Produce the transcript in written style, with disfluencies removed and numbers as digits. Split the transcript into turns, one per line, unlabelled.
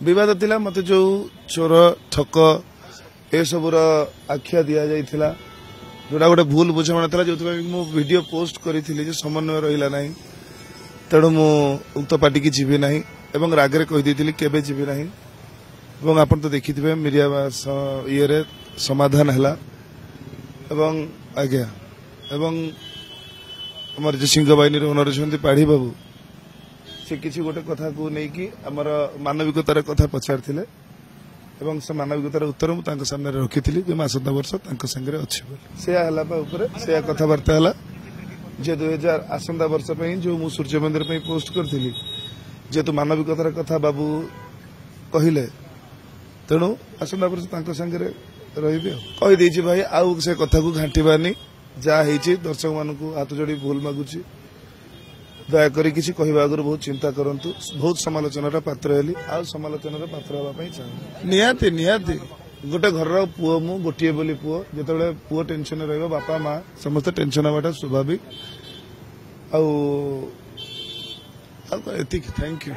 विवाद थिला मते जो चोर ठक ए सबुर आख्या दि जाइथिला जोड़ा गोटे भूल बुझाणा था जो मु वीडियो पोस्ट करी समन्वय रहिला नाही तेणु मु उक्त पार्टी की जीवी नाही एवं रागरे कहि देथिली केबे जीवी नाही एवं आपण तो देखिथिबे मीडिया ये रे समाधान हला एवं आज्ञा एवं हमर जे सिंह बाहिनी रे ओनर छथि पाढ़ी बाबू से किसी गोटे कथा को नहीं कि आमर मानविकतार कथा पचारथिले एवं से मानविकतार उत्तर मु तांको सामने रखिथिली जे आसंता वर्ष तांको संगे अछि बोली से हला बा ऊपर से कथाबार्ता हला जे 2000 आसंता वर्ष पई जो मु सूर्य मंदिर पई पोस्ट करथिली जे तो मानविकतार कथा बाबू कहिले तेणु आसंता वर्ष तांको संगे रहिबे कहि देछि भाई आउ से कथा को घांटीबानी जा हेछि दर्शक मानकु हाथ जोड़ी भूल मागुछि दयाकोरी किसी कहवा आगु बहुत चिंता करंतु बहुत समालोचनार पात्र हेली आ समालोचनार पात्र हवा चाहूँ निहाती निहाती गोटे घर पुओ मु गोटे बोली पुओ जिते पुओ टेंशन रहिबो बापा माँ समस्त टेंशन हवाटा स्वाभाविक आउ थैंक यू।